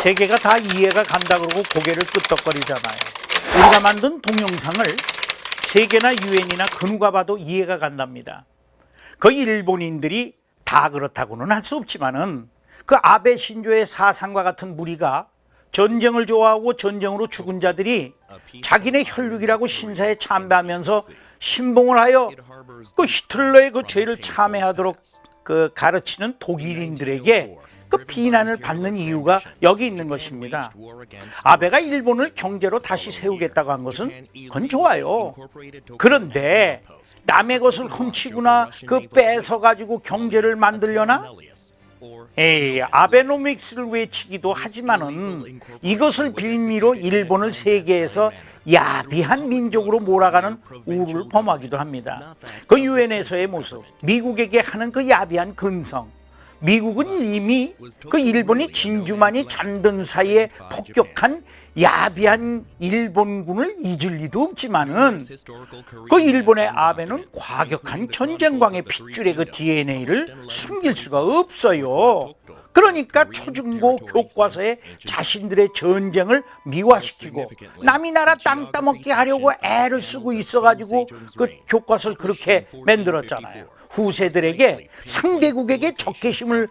세계가 다 이해가 간다 그러고 고개를 끄덕거리잖아요. 우리가 만든 동영상을 세계나 유엔이나 그 누가 봐도 이해가 간답니다. 그 일본인들이 다 그렇다고는 할 수 없지만은 그 아베 신조의 사상과 같은 무리가 전쟁을 좋아하고 전쟁으로 죽은 자들이 자기네 혈육이라고 신사에 참배하면서 신봉을 하여 그 히틀러의 그 죄를 참회하도록 그 가르치는 독일인들에게 그 비난을 받는 이유가 여기 있는 것입니다. 아베가 일본을 경제로 다시 세우겠다고 한 것은 그건 좋아요. 그런데 남의 것을 훔치거나 그 뺏어가지고 경제를 만들려나? 아베노믹스를 외치기도 하지만은 이것을 빌미로 일본을 세계에서 야비한 민족으로 몰아가는 우를 범하기도 합니다. 그 유엔에서의 모습, 미국에게 하는 그 야비한 근성, 미국은 이미 그 일본이 진주만이 잠든 사이에 폭격한 야비한 일본군을 잊을 리도 없지만은 그 일본의 아베는 과격한 전쟁광의 핏줄의 그 DNA를 숨길 수가 없어요. 그러니까 초중고 교과서에 자신들의 전쟁을 미화시키고 남이 나라 땅 따먹게 하려고 애를 쓰고 있어가지고 그 교과서를 그렇게 만들었잖아요. 후세들에게 상대국에게 적개심을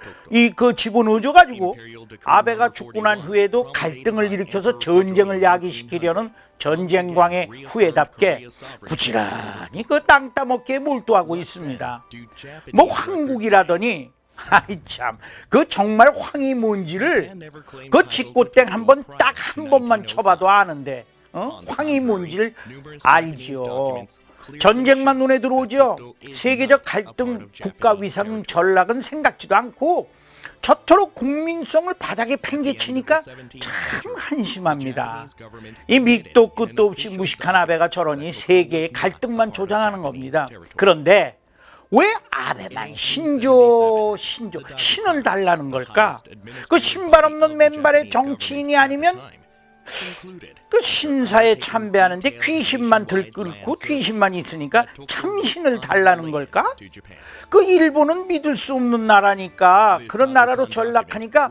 집어넣어줘 가지고 아베가 죽고 난 후에도 갈등을 일으켜서 전쟁을 야기시키려는 전쟁광의 후예답게 부지런히 그 땅 따먹기에 몰두하고 있습니다. 뭐 황국이라더니 아이 참, 그 정말 황이 뭔지를 그 직고땡 딱 한 번만 쳐봐도 아는데 황이 뭔지를 알지요. 전쟁만 눈에 들어오죠. 세계적 갈등, 국가 위상 전락은 생각지도 않고 저토록 국민성을 바닥에 팽개치니까 참 한심합니다. 이 밑도 끝도 없이 무식한 아베가 저러니 세계의 갈등만 조장하는 겁니다. 그런데 왜 아베만 신을 달라는 걸까? 그 신발 없는 맨발의 정치인이 아니면 그 신사에 참배하는데 귀신만 들끓고 귀신만 있으니까 참신을 달라는 걸까? 그 일본은 믿을 수 없는 나라니까 그런 나라로 전락하니까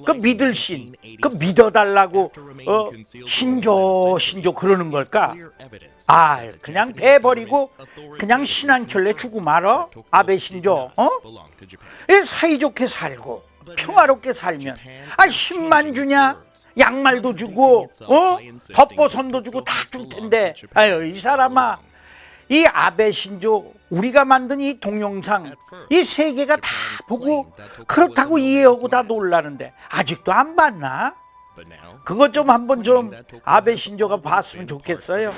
그 믿을 신, 그 믿어달라고 신조 그러는 걸까? 그냥 배버리고 그냥 신 한 켤레 주고 말어? 아베 신조 사이좋게 살고 평화롭게 살면 10만 주냐? 양말도 주고 덮보선도 주고 다 줄 텐데 이 사람아, 이 아베 신조 우리가 만든 이 동영상 이 세계가 다 보고 그렇다고 이해하고 다 놀라는데 아직도 안 봤나? 그것 좀 한번 좀 아베 신조가 봤으면 좋겠어요.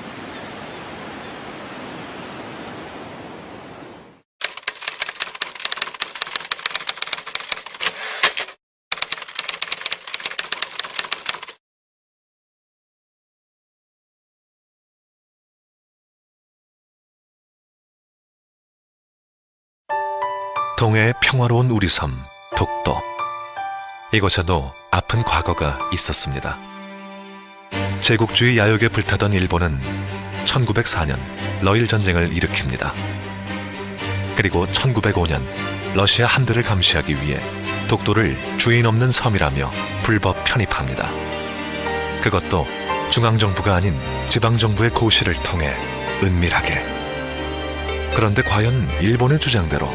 동해의 평화로운 우리 섬 독도. 이곳에도 아픈 과거가 있었습니다. 제국주의 야욕에 불타던 일본은 1904년 러일 전쟁을 일으킵니다. 그리고 1905년 러시아 함대를 감시하기 위해 독도를 주인 없는 섬이라며 불법 편입합니다. 그것도 중앙정부가 아닌 지방정부의 고시를 통해 은밀하게. 그런데 과연 일본의 주장대로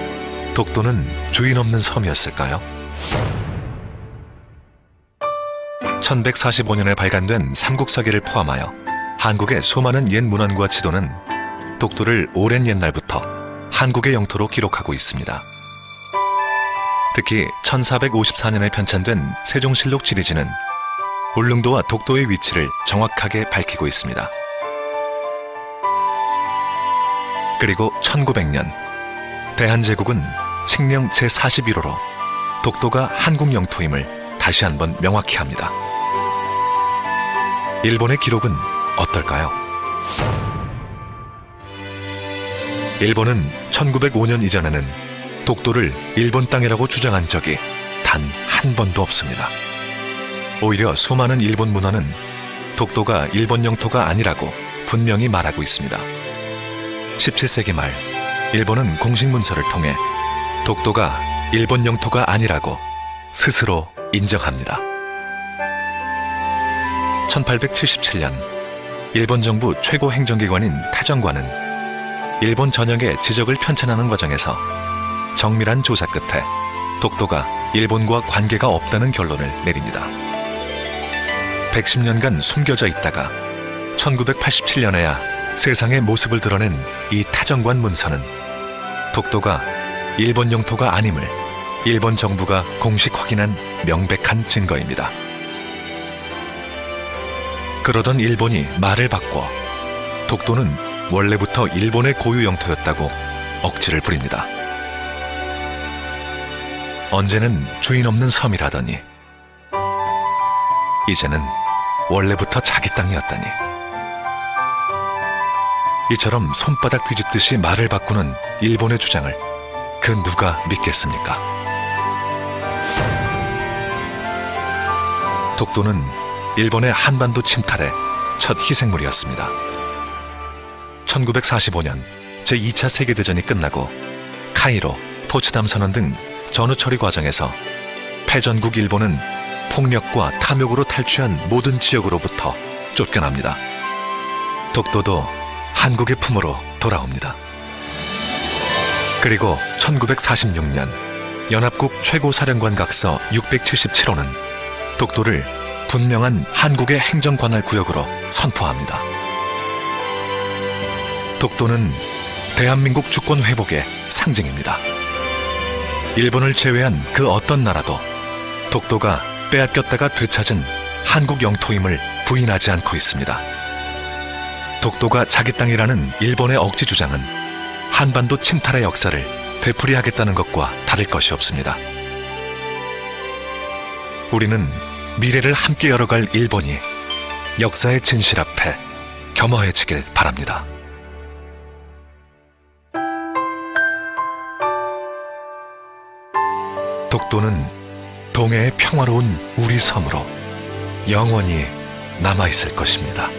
독도는 주인 없는 섬이었을까요? 1145년에 발간된 삼국사기를 포함하여 한국의 수많은 옛 문헌과 지도는 독도를 오랜 옛날부터 한국의 영토로 기록하고 있습니다. 특히 1454년에 편찬된 세종실록 지리지는 울릉도와 독도의 위치를 정확하게 밝히고 있습니다. 그리고 1900년 대한제국은 칙령 제41호로 독도가 한국 영토임을 다시 한번 명확히 합니다. 일본의 기록은 어떨까요? 일본은 1905년 이전에는 독도를 일본 땅이라고 주장한 적이 단 한 번도 없습니다. 오히려 수많은 일본 문헌은 독도가 일본 영토가 아니라고 분명히 말하고 있습니다. 17세기 말 일본은 공식 문서를 통해 독도가 일본 영토가 아니라고 스스로 인정합니다. 1877년 일본 정부 최고 행정기관인 타정관은 일본 전역에 지적을 편찬하는 과정에서 정밀한 조사 끝에 독도가 일본과 관계가 없다는 결론을 내립니다. 110년간 숨겨져 있다가 1987년에야 세상의 모습을 드러낸 이 타정관 문서는 독도가 일본 영토가 아님을 일본 정부가 공식 확인한 명백한 증거입니다. 그러던 일본이 말을 바꿔 독도는 원래부터 일본의 고유 영토였다고 억지를 부립니다. 언제는 주인 없는 섬이라더니 이제는 원래부터 자기 땅이었다니. 이처럼 손바닥 뒤집듯이 말을 바꾸는 일본의 주장을 그 누가 믿겠습니까? 독도는 일본의 한반도 침탈의 첫 희생물이었습니다. 1945년 제2차 세계대전이 끝나고 카이로, 포츠담 선언 등 전후 처리 과정에서 패전국 일본은 폭력과 탐욕으로 탈취한 모든 지역으로부터 쫓겨납니다. 독도도 한국의 품으로 돌아옵니다. 그리고 1946년 연합국 최고사령관각서 677호는 독도를 분명한 한국의 행정관할구역으로 선포합니다. 독도는 대한민국 주권 회복의 상징입니다. 일본을 제외한 그 어떤 나라도 독도가 빼앗겼다가 되찾은 한국 영토임을 부인하지 않고 있습니다. 독도가 자기 땅이라는 일본의 억지 주장은 한반도 침탈의 역사를 되풀이하겠다는 것과 다를 것이 없습니다. 우리는 미래를 함께 열어갈 일본이 역사의 진실 앞에 겸허해지길 바랍니다. 독도는 동해의 평화로운 우리 섬으로 영원히 남아있을 것입니다.